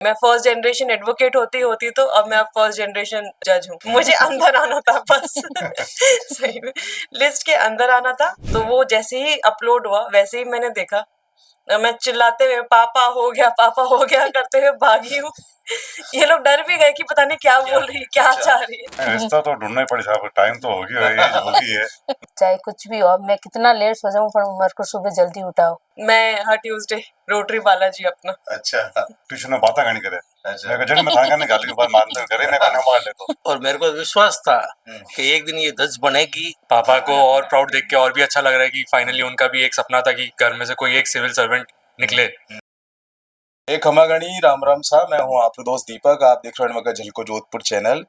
मैं first generation advocate होती होती तो अब मैं अब फर्स्ट जनरेशन जज हूँ। मुझे अंदर आना था बस। सही में लिस्ट के अंदर आना था, तो वो जैसे ही अपलोड हुआ वैसे ही मैंने देखा। मैं चिल्लाते हुए पापा हो गया करते हुए भागी हूँ। ये लोग डर भी गए कि पता नहीं क्या बोल रही है, क्या चाह रही है। रिश्ता तो ढूंढना ही पड़ेगा, टाइम तो होगी, एज होगी है। चाहे कुछ भी हो, मैं कितना लेट सो जाऊं पर मेरे को सुबह जल्दी उठाओ। मैं हर ट्यूसडे रोटरी बालाजी अपना। अच्छा, ट्यूशन में बातें करनी करे। अच्छा, मेरे को जन में थांगा निकाल के बाद मानते करे ना करने मार ले तो। और मेरे को विश्वास था कि एक दिन ये जज बनेगी। पापा को और प्राउड देख के और भी अच्छा लग रहा है कि फाइनली उनका भी एक सपना था कि घर में से कोई एक सिविल सर्वेंट निकले। एक खमागणी राम राम सा, मैं हूँ आपका दोस्त दीपक। आप देख रहे हैं मगर झलको जोधपुर चैनल।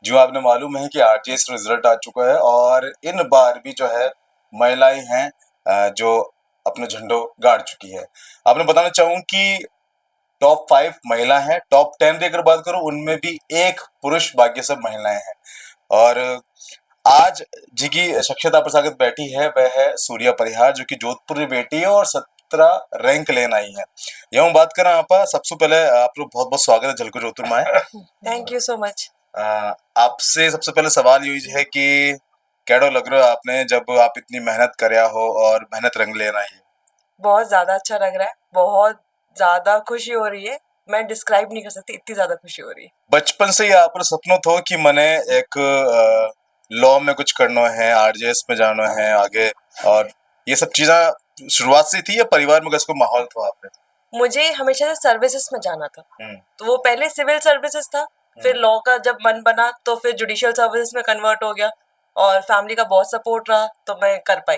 जो आपने मालूम है कि आरजेएस रिजल्ट आ चुका है और इन बार भी जो है महिलाएं हैं जो अपने झंडो गाड़ चुकी है। आपने बताना चाहूँ कि टॉप 5 महिला हैं, टॉप 10 की अगर बात करूं उनमें भी एक पुरुष, बाकी सब महिलाएं हैं। और आज जिनकी शख्सियत पर सागत बैठी है वह है सूर्या परिहार, जो कि जोधपुर की बेटी है और 17 रैंक लेन आई है। ये हम बात करें आप, सबसे पहले आप लोग बहुत बहुत स्वागत है झलको जोधपुर में आए। Thank you so much. आपसे सबसे पहले सवाल यही है कि कैडो लग रहा है आपने जब आप इतनी मेहनत करया हो और मेहनत रंग लेना है? बहुत ज्यादा अच्छा लग रहा है, बहुत ज्यादा खुशी हो रही है। मैं डिस्क्राइब नहीं कर सकती, इतनी ज्यादा खुशी हो रही है। बचपन से ही आप सपनों था कि मैंने एक लॉ में कुछ करना है, आरजेएस में जाना है आगे, और ये सब चीजें शुरुआत से थी या परिवार में कैसे माहौल था आपने? मुझे हमेशा से सर्विसेज में जाना था, तो वो पहले सिविल सर्विसेज था, फिर लॉ का जब मन बना तो फिर जुडिशियल सर्विसेज में कन्वर्ट हो गया और फैमिली का बहुत सपोर्ट रहा तो मैं कर पाई।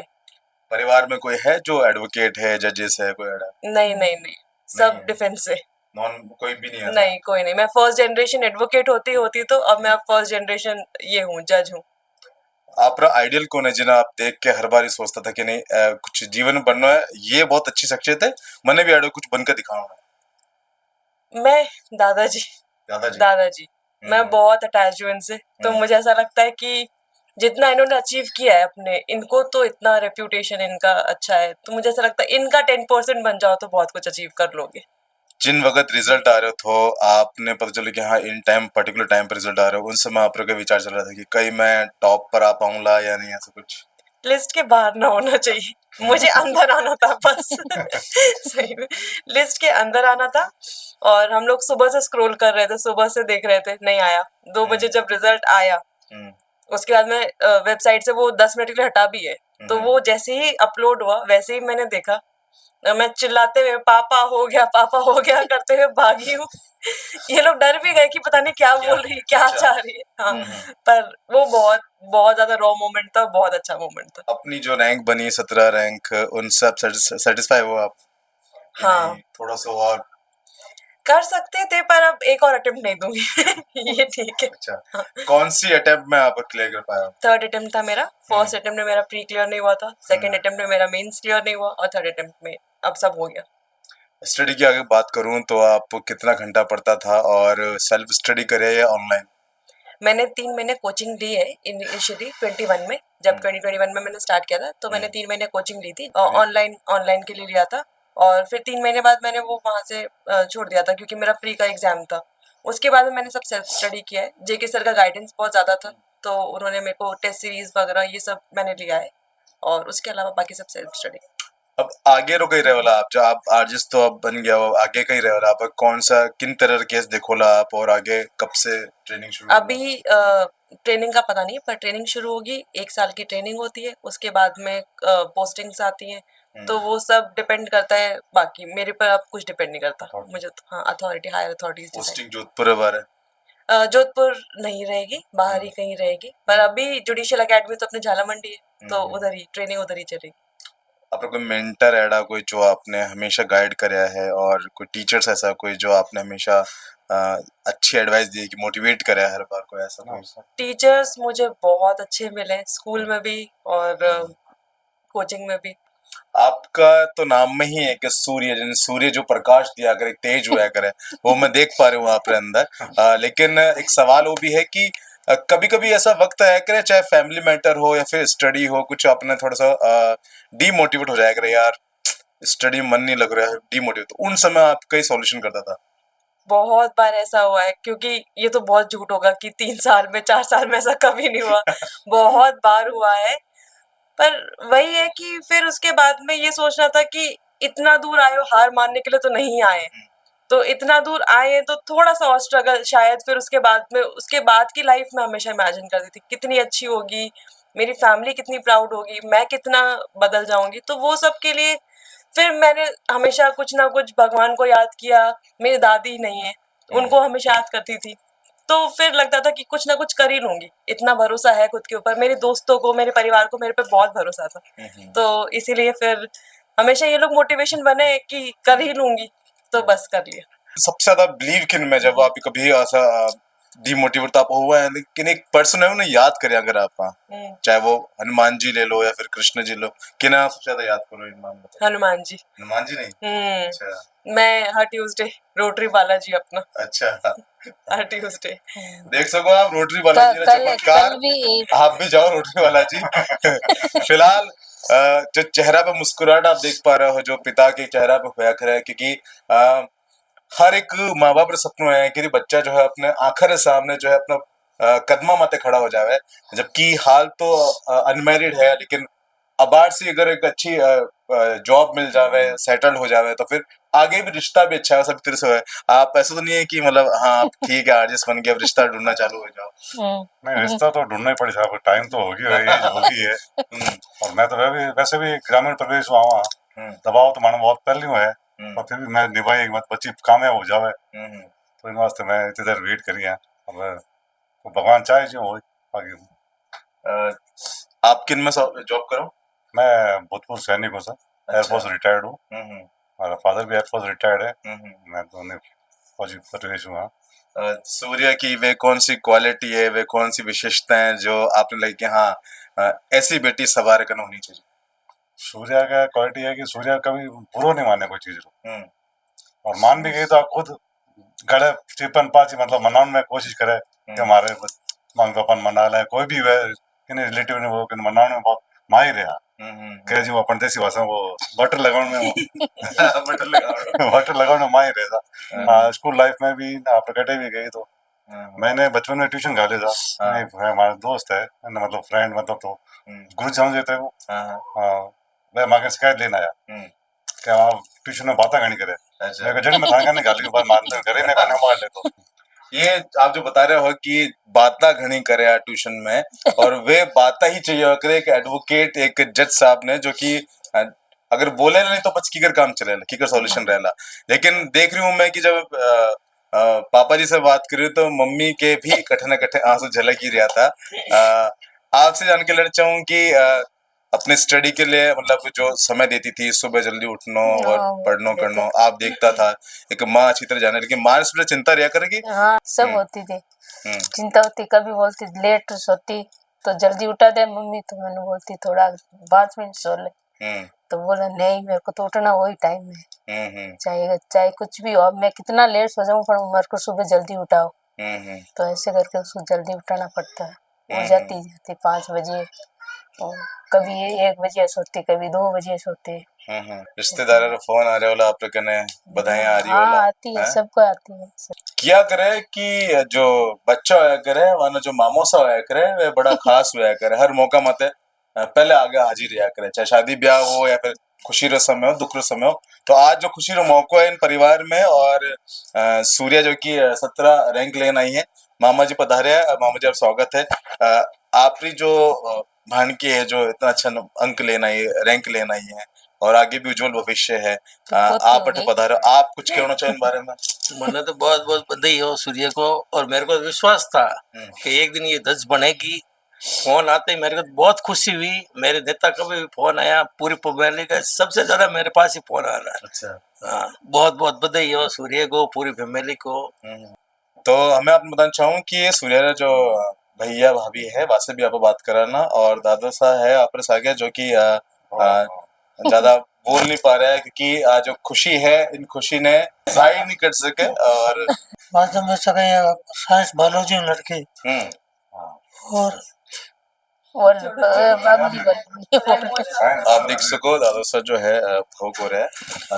परिवार में कोई है जो एडवोकेट है, जजेस है, कोई ऐसा? नहीं, सब डिफेंस से। नॉन, कोई भी नहीं है? नहीं, कोई नहीं। मैं फर्स्ट जनरेशन एडवोकेट होती होती तो अब मैं अब फर्स्ट जनरेशन ये हूँ, जज हूँ। आपका आइडियल कौन है जिन्हें आप देख के हर बार ही सोचता था कि नहीं कुछ जीवन में बनना है, ये बहुत अच्छी शख्सियत है, मैंने भी कुछ बनकर दिखाना है? मैं दादाजी। दादाजी मैं बहुत अटैच हूँ इनसे, तो मुझे ऐसा लगता है कि जितना इन्होंने अचीव किया है अपने, इनको तो इतना रेप्यूटेशन इनका अच्छा है, तो मुझे ऐसा लगता है इनका 10% बन जाओ तो बहुत कुछ अचीव कर लोगे। जिन वक्त रिजल्ट आ रहे हो आपने पता चले कि हाँ इन टाइम पर्टिकुलर टाइम पर रिजल्ट आ रहे हो, उन समय आप का विचार चल रहा था कि कहीं मैं टॉप पर आ पाऊंगा या नहीं, ऐसा कुछ? लिस्ट के बाहर ना होना चाहिए, मुझे अंदर आना था बस। सही में लिस्ट के अंदर आना था। और हम लोग सुबह से स्क्रॉल कर रहे थे, सुबह से देख रहे थे, नहीं आया। 2 बजे जब रिजल्ट आया उसके बाद में वेबसाइट से वो 10 मिनट के लिए हटा भी है, तो वो जैसे ही अपलोड हुआ वैसे ही मैंने देखा। मैं चिल्लाते हुए पापा हो गया करते हुए भागी हूँ। ये लोग डर भी गए कि पता नहीं क्या बोल रही है, क्या चाह रही है। हाँ, पर वो बहुत बहुत ज्यादा रॉ मोमेंट था, बहुत अच्छा मोमेंट था। अपनी जो रैंक बनी 17 रैंक, उन सब सेटिस्फाई हो आप? हाँ, थोड़ा सा और कर सकते थे पर अब एक और अटेम्प्ट नहीं दूंगी। ये ठीक है। अच्छा, कौन सी अटेम्प्ट में आप क्लियर कर पाए? थर्ड अटेम्प्ट था मेरा। फर्स्ट अटेम्प्ट में मेरा प्री क्लियर नहीं हुआ था, सेकंड अटेम्प्ट में मेरा मेंस क्लियर नहीं हुआ और थर्ड अटेम्प्ट में अब सब हो गया। स्टडी की अगर बात करूं तो आप कितना घंटा पढ़ता था और सेल्फ स्टडी करे या ऑनलाइन? मैंने 3 महीने कोचिंग ली है इनिशियली 21 में, जब 2021 में मैंने स्टार्ट किया था तो मैंने 3 महीने कोचिंग ली थी ऑनलाइन ऑनलाइन के लिए लिया था। और फिर 3 महीने बाद मैंने वो वहाँ से छोड़ दिया था क्योंकि मेरा प्री का एग्जाम था। उसके बाद में मैंने सब सेल्फ स्टडी किया है। जेके सर का गाइडेंस बहुत ज़्यादा था, तो उन्होंने मेरे को टेस्ट सीरीज वगैरह ये सब मैंने लिया है और उसके अलावा बाकी सब सेल्फ स्टडी। अब आगे रो कहीं रहे वाला आप, जो आप आर्टिस्ट तो अब बन गया हो, आगे कहीं रहे वाला आप? कौन सा किन तरह का केस देखोला आप और आगे कब से ट्रेनिंग शुरू? अभी ट्रेनिंग का पता नहीं, पर ट्रेनिंग शुरू होगी। 1 साल की ट्रेनिंग होती है, उसके बाद में पोस्टिंग्स आती हैं, तो वो सब डिपेंड करता है। बाकी मेरे पर अब कुछ डिपेंड नहीं करता मुझे तो। हाँ, authority, higher authorities posting Jodhpur बारे? जोधपुर नहीं रहेगी, बाहर ही कहीं रहेगी। पर अभी जुडिशियल अकेडमी तो अपने झाला मंडी है, तो उधर ही ट्रेनिंग उधर ही चलेगी। आपका कोई मेंटर एडा कोई जो आपने हमेशा गाइड कराया है, और कोई टीचर्स ऐसा कोई जो आपने हमेशा अच्छी एडवाइस दी है कि मोटिवेट कराया है हर बार, कोई ऐसा कोई? टीचर्स मुझे बहुत अच्छे मिले, स्कूल में भी और कोचिंग में भी। आपका तो नाम में ही है कि सूर्य, जिन सूर्य जो प्रकाश दिया करे, तेज हुआ करे, वो मैं देख पा रही हूँ आपके अंदर। लेकिन एक सवाल वो भी है कि कभी कभी ऐसा वक्त आया करे, चाहे फैमिली मैटर हो या फिर स्टडी हो, कुछ अपने थोड़ा सा डीमोटिवेट हो जाया करे, यार स्टडी मन नहीं लग रहा है, डीमोटिवेट, तो उन समय आप कई सॉल्यूशन करता था? बहुत बार ऐसा हुआ है, क्योंकि ये तो बहुत झूठ होगा कि 3 साल में 4 साल में ऐसा कभी नहीं हुआ। बहुत बार हुआ है। पर वही है कि फिर उसके बाद में ये सोचना था कि इतना दूर आए हो, हार मानने के लिए तो नहीं आए। तो इतना दूर आए हैं तो थोड़ा-सा और स्ट्रगल, शायद फिर उसके बाद की लाइफ में हमेशा इमेजिन करती थी कितनी अच्छी होगी, मेरी फैमिली कितनी प्राउड होगी, मैं कितना बदल जाऊँगी। तो वो सब के लिए फिर मैंने हमेशा कुछ ना कुछ भगवान को याद किया। मेरी दादी नहीं है, उनको हमेशा याद करती थी। तो फिर लगता था कि कुछ ना कुछ कर ही लूँगी। इतना भरोसा है खुद के ऊपर, मेरे दोस्तों को, मेरे परिवार को मेरे पे बहुत भरोसा था। तो इसीलिए फिर हमेशा ये लोग मोटिवेशन बने कि कर ही लूँगी, तो बस कर लिया। सबसे ज्यादा बिलीव किन में, जब आप कभी ऐसा डिमोटिवेट आप हुआ है, लेकिन एक पर्सन है उन्हें याद करें अगर आप, चाहे वो हनुमान जी ले लो या फिर कृष्ण जी लो, किन्हें आप सबसे ज्यादा याद करो इन नाम बताओ। हनुमान जी। हनुमान जी नहीं? अच्छा मैं हर ट्यूसडे रोटरी बालाजी अपना, अच्छा। हर ट्यूसडे। देख सको आप रोटरी बालाजी का कल चमत्कार, कल भी आप भी जाओ रोटरी बालाजी। फिलहाल जो चेहरा पे मुस्कुराहट आप देख पा रहे हो, जो पिता के चेहरा पे होया करे है, क्योंकि हर एक माँ बाप का सपना है कि बच्चा जो है अपने आखिर सामने जो है अपना कदमा माते खड़ा हो जावे। जबकि हाल तो अनमैरिड है, लेकिन अबार से अगर एक अच्छी जॉब मिल जावे, सेटल्ड हो जावे, तो फिर आगे भी रिश्ता भी अच्छा है, सब तरह से है। आप ऐसा तो नहीं है कि मतलब हाँ आप ठीक है आर्टिस्ट बन के अब रिश्ता ढूंढना चालू हो जाओ? नहीं, रिश्ता तो ढूंढना ही पड़ेगा, टाइम तो होगी, एज होगी है। और मैं तो वैसे भी ग्रामीण प्रदेश हुआ वहाँ, दबाव तो मानो बहुत पहले हुआ है, पर फिर भी मैं निभाई मत बच्ची कामयाब हो जावे, तो इन वास्ते मैं इतनी देर वेट करी है। अब तो भगवान चाहे जो हो आगे। आप किन में जॉब करो? मैं भूतपूर्व सैनिक हूँ सर, एयरफोर्स रिटायर्ड हूँ। मेरा फादर भी एयरफोर्स रिटायर्ड है। मैं दोनों फौजी प्रदेश हूँ। सूर्य की वे कौन सी क्वालिटी है, वे कौन सी विशेषताएं हैं जो आपने लगी कि हाँ ऐसी बेटी सवार करना होनी चाहिए? सूर्य का क्वालिटी है कि सूर्य कभी बुरा नहीं माने कोई चीज को, और मान भी गई तो आप खुद गड़े चिपन पाची मतलब मनाने में कोशिश करे कि हमारे मांग अपन मना ले, कोई भी वे किन्हीं रिलेटिव ने वो किन्हीं मनाने में बहुत माहिर है। कह जो अपन देसी भाषा में वो बटर लगाने में बटर लगाने में माहिर है। स्कूल लाइफ में भी आप कटे भी गई तो मैंने बचपन में ट्यूशन घाले था। हमारा दोस्त है मतलब फ्रेंड, मतलब तो गुरु समझ थे वो। मैं मांगे शिकायत लेना आया क्या आप ट्यूशन में बातें करनी करे। मैं जड़ में थाने ने गाली के बाद मान ले करे ने कहने मार ले। तो ये आप जो बता रहे हो कि बाता घनी करे ट्यूशन में, और वे बाता ही चाहिए करे एक एडवोकेट, एक जज साहब ने, जो कि अगर बोले नहीं तो बच कीकर काम चलेला, कीकर सॉल्यूशन रहेला। लेकिन देख रही हूँ मैं कि जब पापा जी से बात करी तो मम्मी के भी कठे न कठे आंसू झलक ही रहा था। आपसे जान के लड़ चाहूँ कि अपने स्टडी के लिए मतलब जो समय देती थी, सुबह जल्दी उठनो और पढ़नो करनो, आप देखता था एक माँ अच्छी तरह जाने, लेकिन माँ से चिंता रहा करेगी। हाँ, सब होती थी चिंता होती। कभी बोलती लेट सोती तो जल्दी उठा दे मम्मी, तो मैंने बोलती थोड़ा 5 मिनट सो ले, तो बोला नहीं मेरे को तो उठना वही टाइम है, चाहे चाहे कुछ भी हो। अब मैं कितना लेट सो जाऊं पर मेरे को सुबह जल्दी उठाओ, तो ऐसे करके उसको जल्दी उठाना पड़ता है। वो जाती 5 बजे, और कभी 1 बजे सोती, कभी 2 बजे सोते। रिश्तेदारों का फोन आ रहा होला, आप लोग ने बधाई आ रही होला? हाँ आती है, सबको आती है। क्या करे कि जो बच्चा होया करे वाना जो मामोसा होया करे वे बड़ा खास होया करे, हर मौका मते पहले आगे हाजिर रहा करे, चाहे शादी ब्याह हो या फिर खुशी रो समय हो, दुख रो समय हो। तो आज जो खुशी रो मौका है इन परिवार में, और सूर्या जो कि 17 रैंक लेन आई है, मामा जी पधारे हैं। मामा जी आप स्वागत है। आपकी जो भानकी है जो इतना अच्छा अंक लेना आई, रैंक लेना आई है, और आगे भी उज्जवल भविष्य है, आप अट पधारो, आप कुछ कहना चाहो इन बारे में? मैंने तो बहुत बहुत बधाई हो सूर्य को, और मेरे को विश्वास था कि एक दिन ये धज बनेगी। फोन आते ही मेरे को बहुत खुशी हुई। मेरे नेता का भी फोन आया, पूरी फैमिली का, सबसे ज्यादा मेरे पास ही फोन आ रहा है। अच्छा, हाँ, बहुत बहुत बधाई हो सूर्य को, पूरी फैमिली को। तो हमें आपको बताना चाहूँ कि सूर्य जो भैया भाभी है वासे भी आपको बात कराना, और दादा सा है आपरे सागे जो कि ज्यादा बोल नहीं पा रहा है, क्योंकि आज जो खुशी है इन खुशी ने जाहिर नहीं कर सके। और वास्तव में सके साइंस बायोलॉजी में लड़के, और आप देख सको दादा सर जो है भोग हो रहा है।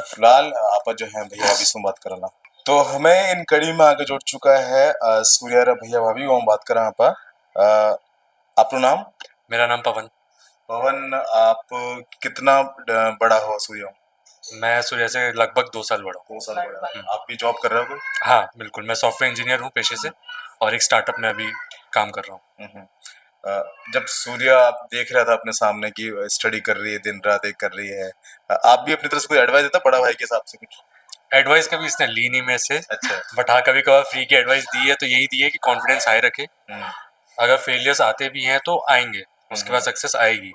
फिलहाल आप जो है भैया अभी से बात कराना। तो हमें इन कड़ी में आगे जोड़ चुका है सूर्या रा भैया भाभी वो हम बात करें आप आपनो नाम मेरा नाम पवन। पवन आप कितना बड़ा हो सूर्या मैं सूर्या से लगभग 2 साल बड़ा हूँ। 2 साल बड़ा आप भी जॉब कर रहे हो कोई हाँ, बिल्कुल। मैं सॉफ्टवेयर इंजीनियर हूँ पेशे से और एक स्टार्टअप में अभी काम कर रहा हूँ। जब सूर्या आप देख रहा था अपने सामने की स्टडी कर रही है दिन रात एक कर रही है आप भी अपनी तरफ से कोई एडवाइस देता बड़ा भाई के हिसाब से कुछ एडवाइस कभी इसने ली नहीं मेरे से, अच्छा बट हाँ, कभी-कभार फ्री की एडवाइस दी है तो यही दी है कि कॉन्फिडेंस हाई रखे। अगर फेलियर्स आते भी हैं तो आएँगे, उसके बाद सक्सेस आएगी।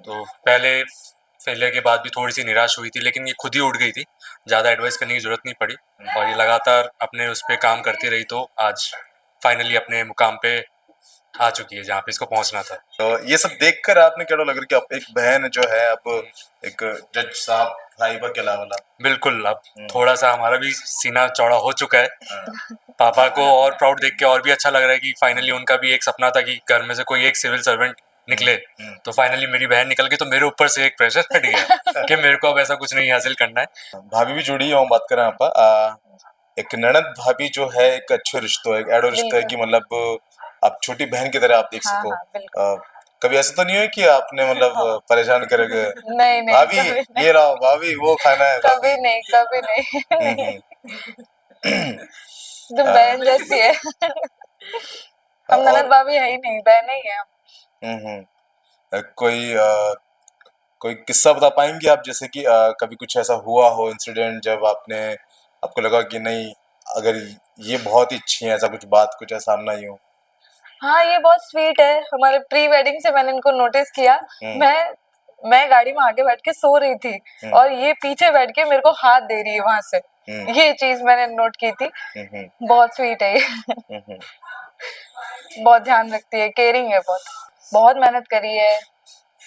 तो पहले फेलियर के बाद भी थोड़ी-सी निराश हुई थी, लेकिन ये खुद ही उठ गई थी। ज़्यादा एडवाइस करने की ज़रूरत नहीं पड़ी और ये लगातार अपने उस पे काम करती रही तो आज फाइनली अपने मुकाम पे आ चुकी है जहाँ पे इसको पहुँचना था। तो ये सब देखकर आपने क्या लग रहा कि अब एक बहन जो है अब एक जज साहब भाई पर केला वाला बिल्कुल, अब थोड़ा-सा हमारा भी सीना चौड़ा हो चुका है। पापा को और प्राउड देख के और भी अच्छा लग रहा है कि फाइनली उनका भी एक सपना था कि घर में से कोई एक सिविल सर्वेंट निकले, तो फाइनली मेरी बहन निकल गई तो मेरे ऊपर से एक प्रेशर हट गया कि मेरे को अब ऐसा कुछ नहीं हासिल करना है। भाभी भी जुड़ी है हम बात करें आप एक ननद भाभी जो है एक अच्छे रिश्तों है एक एडो रिश्ता है कि मतलब आप छोटी बहन की तरह आप देख हाँ, सको हाँ, बिल्कुल। कभी ऐसा तो नहीं है कि आपने मतलब परेशान करोगे नहीं नहीं भाभी कभी नहीं, ये लाओ भाभी वो खाना है कभी भाभी नहीं कभी नहीं नहीं हम्म, तो बहन जैसी है हम ननद और भाभी है ही नहीं, बहन ही है हम। कोई किस्सा बता पाएंगे आप जैसे कि कभी कुछ ऐसा हुआ हो इंसिडेंट जब आपने आपको लगा कि नहीं अगर ये बहुत ही अच्छी है ऐसा कुछ बात कुछ ऐसा सामना ही हो हाँ ये बहुत स्वीट है, हमारे प्री वेडिंग से मैंने इनको नोटिस किया। मैं गाड़ी में आगे बैठ के सो रही थी और ये पीछे बैठ के मेरे को हाथ दे रही है वहां से। ये चीज मैंने नोट की थी। बहुत स्वीट है ये बहुत ध्यान रखती है, केयरिंग है बहुत। बहुत मेहनत करी है,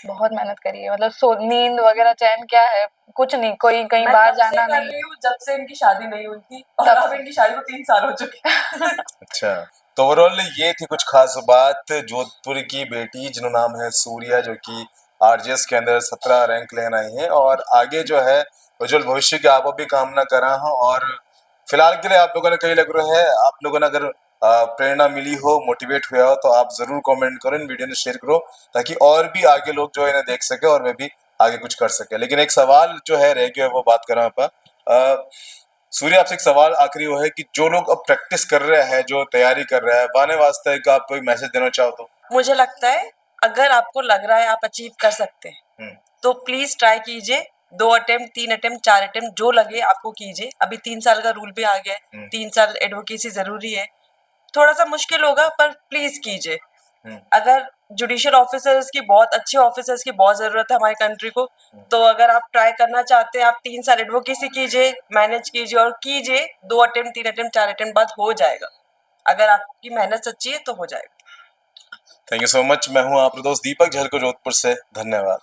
बहुत मेहनत करी है। मतलब नींद वगैरह चैन क्या है, कुछ नहीं, कोई कहीं बाहर जाना नहीं। जब से इनकी शादी नहीं हुई थी और अब इनकी शादी को 3 साल हो चुके हैं। अच्छा तो ओवरऑल ये थी कुछ खास बात जोधपुर की बेटी जिनका नाम है सूर्या जो कि आरजेएस के अंदर 17 रैंक लेना आई है और आगे जो है उज्जवल भविष्य की आप भी कामना करा हूं और फिलहाल के लिए आप लोगों ने कहीं लग रहा है आप लोगों ने अगर प्रेरणा मिली हो मोटिवेट हुआ हो तो आप जरूर कमेंट करो इन वीडियो ने शेयर करो ताकि और भी आगे लोग जो है इन्हें देख सके और वे भी आगे कुछ कर सके लेकिन एक सवाल जो है रह गया वो बात करा आप सूर्य आपसे एक सवाल आखिरी वो है कि जो लोग अब प्रैक्टिस कर रहे हैं जो तैयारी कर रहे हैं बाने वास्ते एक आप कोई मैसेज देना चाहो तो मुझे लगता है अगर आपको लग रहा है आप अचीव कर सकते हैं तो प्लीज ट्राई कीजिए। 2 अटेम्प्ट 3 अटेम्प्ट 4 अटेम्प्ट जो लगे आपको कीजिए। अभी 3 साल का रूल भी आ गया है, 3 साल एडवोकेसी जरूरी है। थोड़ा सा मुश्किल होगा पर प्लीज कीजिए। अगर जुडिशियल ऑफिसर्स की बहुत अच्छे ऑफिसर्स की बहुत जरूरत है हमारी कंट्री को, तो अगर आप ट्राई करना चाहते हैं आप 3 साल एडवोकेसी कीजिए, मैनेज कीजिए और कीजिए। 2 अटेम्प्ट 3 अटेम्प्ट 4 अटेम्प्ट बाद हो जाएगा। अगर आपकी मेहनत सच्ची है तो हो जाएगा। थैंक यू सो मच मैं हूं आपका दोस्त दीपक झलको जोधपुर से धन्यवाद।